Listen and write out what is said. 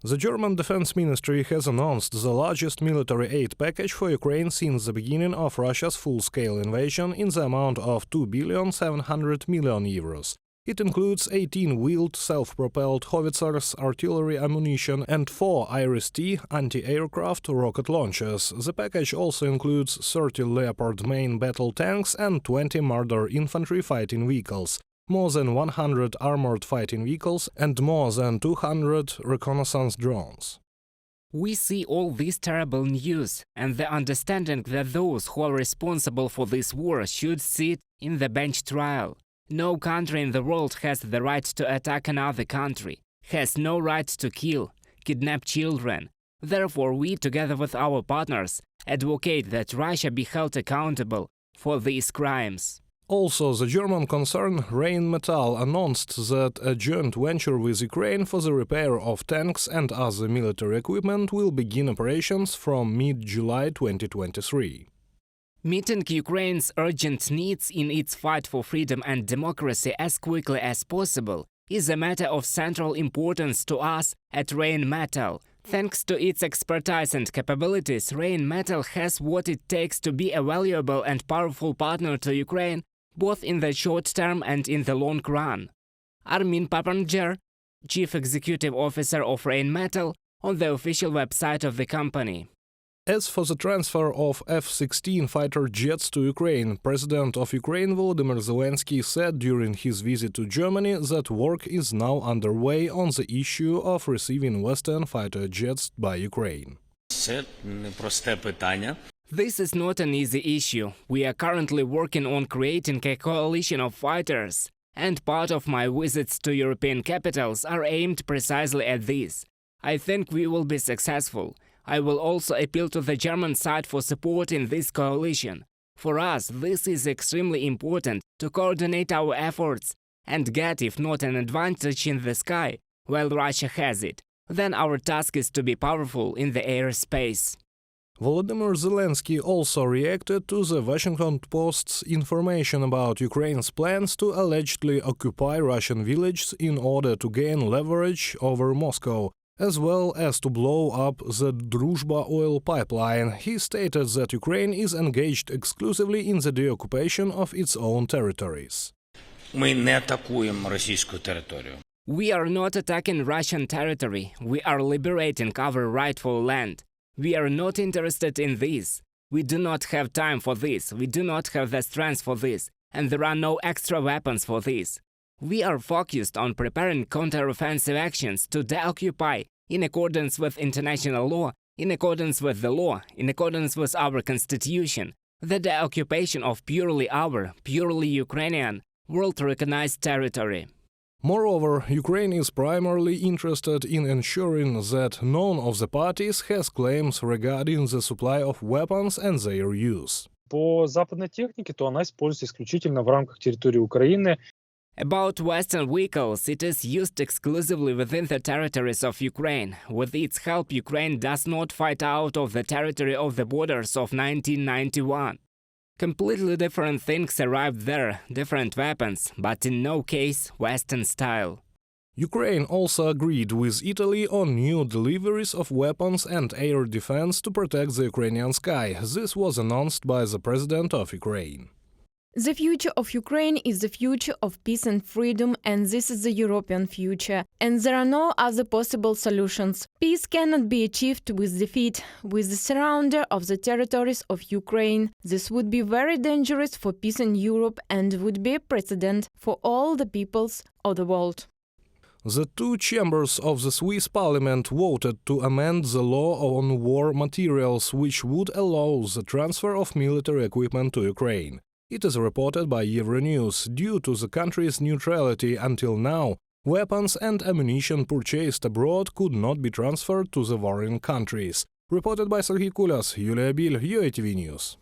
The German Defense Ministry has announced the largest military aid package for Ukraine since the beginning of Russia's full-scale invasion in the amount of €2,700,000,000. It includes 18 wheeled, self-propelled howitzers, artillery ammunition, and 4 Iris-T anti-aircraft rocket launchers. The package also includes 30 Leopard main battle tanks and 20 Marder infantry fighting vehicles, more than 100 armored fighting vehicles, and more than 200 reconnaissance drones. We see all this terrible news and the understanding that those who are responsible for this war should sit in the bench trial. No country in the world has the right to attack another country, has no right to kill, kidnap children. Therefore, we, together with our partners, advocate that Russia be held accountable for these crimes. Also, the German concern Rheinmetall announced that a joint venture with Ukraine for the repair of tanks and other military equipment will begin operations from mid-July 2023. Meeting Ukraine's urgent needs in its fight for freedom and democracy as quickly as possible is a matter of central importance to us at Rheinmetall. Thanks to its expertise and capabilities, Rheinmetall has what it takes to be a valuable and powerful partner to Ukraine, both in the short term and in the long run. Armin Papanger, Chief Executive Officer of Rheinmetall, on the official website of the company. As for the transfer of F-16 fighter jets to Ukraine, President of Ukraine Volodymyr Zelenskyy said during his visit to Germany that work is now underway on the issue of receiving Western fighter jets by Ukraine. This is not an easy issue. We are currently working on creating a coalition of fighters, and part of my visits to European capitals are aimed precisely at this. I think we will be successful. I will also appeal to the German side for support in this coalition. For us, this is extremely important to coordinate our efforts and get, if not an advantage in the sky, while Russia has it, then our task is to be powerful in the airspace. Volodymyr Zelenskyy also reacted to the Washington Post's information about Ukraine's plans to allegedly occupy Russian villages in order to gain leverage over Moscow, as well as to blow up the Druzhba oil pipeline. He stated that Ukraine is engaged exclusively in the deoccupation of its own territories. We are not attacking Russian territory. We are liberating our rightful land. We are not interested in this. We do not have time for this. We do not have the strength for this. And there are no extra weapons for this. We are focused on preparing counter-offensive actions to deoccupy in accordance with international law, in accordance with the law, in accordance with our constitution, the deoccupation of purely Ukrainian, world-recognized territory. Moreover, Ukraine is primarily interested in ensuring that none of the parties has claims regarding the supply of weapons and their use. По западной технике, то она используется исключительно в рамках территории Украины. About Western vehicles, it is used exclusively within the territories of Ukraine. With its help, Ukraine does not fight out of the territory of the borders of 1991. Completely different things arrived there, different weapons, but in no case Western style. Ukraine also agreed with Italy on new deliveries of weapons and air defense to protect the Ukrainian sky. This was announced by the President of Ukraine. The future of Ukraine is the future of peace and freedom, and this is the European future. And there are no other possible solutions. Peace cannot be achieved with defeat, with the surrender of the territories of Ukraine. This would be very dangerous for peace in Europe and would be a precedent for all the peoples of the world. The two chambers of the Swiss parliament voted to amend the law on war materials, which would allow the transfer of military equipment to Ukraine. It is reported by Euronews. Due to the country's neutrality until now, weapons and ammunition purchased abroad could not be transferred to the warring countries. Reported by Serhiy Kulas, Yulia Bil, UATV News.